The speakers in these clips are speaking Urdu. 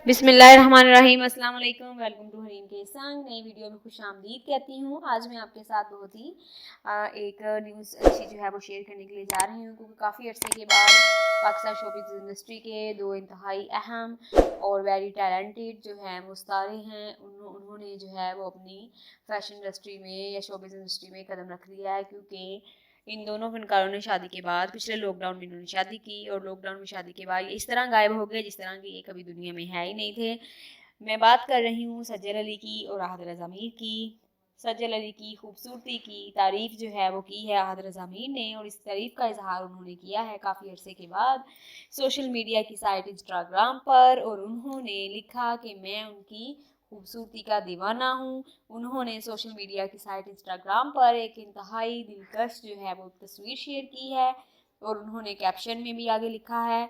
بسم اللہ الرحمن الرحیم۔ السلام علیکم، ویلکم ٹو حریم کے سنگ۔ نئی ویڈیو میں خوش آمدید کہتی ہوں۔ آج میں آپ کے ساتھ بہت ہی ایک نیوز اچھی جو ہے وہ شیئر کرنے کے لیے جا رہی ہوں، کیونکہ کافی عرصے کے بعد پاکستان شوبز انڈسٹری کے دو انتہائی اہم اور ویری ٹیلنٹڈ جو ہیں وہ ستارے ہیں، انہوں نے جو ہے وہ اپنی فیشن انڈسٹری میں یا شوبز انڈسٹری میں قدم رکھ لیا ہے، کیونکہ ان دونوں فنکاروں نے شادی کے بعد پچھلے لاک ڈاؤن میں انہوں نے شادی کی، اور لاک ڈاؤن میں شادی کے بعد یہ اس طرح غائب ہو گئے جس طرح کہ یہ کبھی دنیا میں ہے ہی نہیں تھے۔ میں بات کر رہی ہوں سجل علی کی اور احد رضا میر کی۔ سجل علی کی خوبصورتی کی تعریف جو ہے وہ کی ہے احد رضا میر نے، اور اس تعریف کا اظہار انہوں نے کیا ہے کافی عرصے کے بعد سوشل میڈیا کی سائٹ انسٹاگرام پر، اور انہوں نے لکھا کہ میں ان کی خوبصورتی کا دیوانہ ہوں۔ انہوں نے سوشل میڈیا کی سائٹ انسٹاگرام پر ایک انتہائی دلکش جو ہے وہ تصویر شیئر کی ہے، اور انہوں نے کیپشن میں بھی آگے لکھا ہے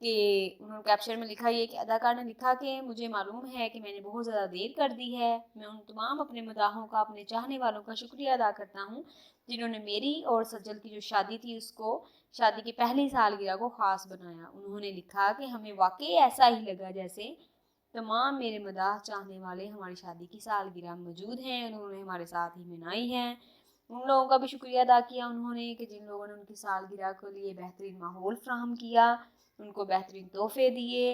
کہ انہوں نے کیپشن میں لکھا یہ کہ اداکار نے لکھا کہ مجھے معلوم ہے کہ میں نے بہت زیادہ دیر کر دی ہے۔ میں ان تمام اپنے مداحوں کا، اپنے چاہنے والوں کا شکریہ ادا کرتا ہوں جنہوں نے میری اور سجل کی جو شادی تھی اس کو، شادی کی پہلی سالگرہ کو خاص بنایا۔ انہوں نے لکھا کہ ہمیں واقعی ایسا ہی لگا جیسے تمام میرے مداح چاہنے والے ہماری شادی کی سالگرہ موجود ہیں، انہوں نے ہمارے ساتھ ہی منائی ہے۔ ان لوگوں کا بھی شکریہ ادا کیا انہوں نے کہ جن لوگوں نے ان کی سالگرہ کے لیے بہترین ماحول فراہم کیا، ان کو بہترین تحفے دیے،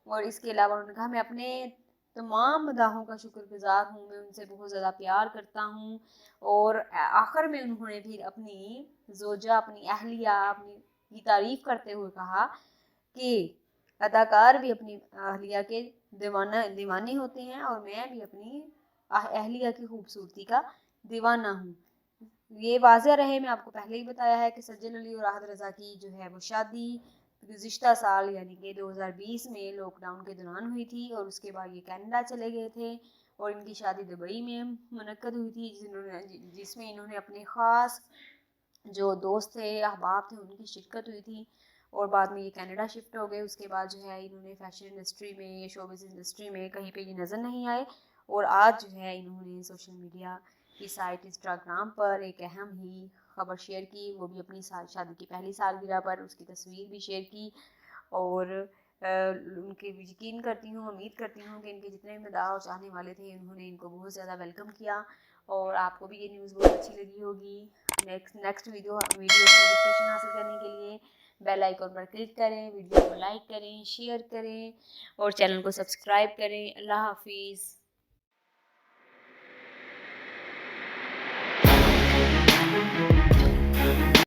اور اس کے علاوہ انہوں نے کہا میں اپنے تمام مداحوں کا شکر گزار ہوں، میں ان سے بہت زیادہ پیار کرتا ہوں۔ اور آخر میں انہوں نے پھر اپنی زوجہ، اپنی اہلیہ کی تعریف کرتے ہوئے کہا کہ اداکار بھی اپنی اہلیہ کے دیوانے ہوتے ہیں، اور میں بھی اپنی اہلیہ کی خوبصورتی کا دیوانہ ہوں۔ یہ واضح رہے، میں آپ کو پہلے ہی بتایا ہے کہ سجل علی اور احد رضا کی جو ہے وہ شادی گزشتہ سال یعنی کہ 2020 میں لاک ڈاؤن کے دوران ہوئی تھی، اور اس کے بعد یہ کینیڈا چلے گئے تھے، اور ان کی شادی دبئی میں منعقد ہوئی تھی جس میں انہوں نے اپنے خاص جو دوست تھے، احباب تھے، ان کی شرکت ہوئی تھی، اور بعد میں یہ کینیڈا شفٹ ہو گئے۔ اس کے بعد جو ہے انہوں نے فیشن انڈسٹری میں، شوبز انڈسٹری میں کہیں پہ یہ نظر نہیں آئے، اور آج جو ہے انہوں نے سوشل میڈیا کی سائٹ انسٹاگرام پر ایک اہم ہی خبر شیئر کی، وہ بھی اپنی شادی کی پہلی سالگرہ پر اس کی تصویر بھی شیئر کی، اور ان کے یقین کرتی ہوں، امید کرتی ہوں کہ ان کے جتنے مداح اور چاہنے والے تھے انہوں نے ان کو بہت زیادہ ویلکم کیا، اور آپ کو بھی یہ نیوز بہت اچھی لگی ہوگی۔ نیکسٹ ویڈیو کی نوٹیفیکیشن حاصل کرنے کے لیے بیل آئیکن پر کلک کریں، ویڈیو کو لائک کریں، شیئر کریں، اور چینل کو سبسکرائب کریں۔ اللہ حافظ۔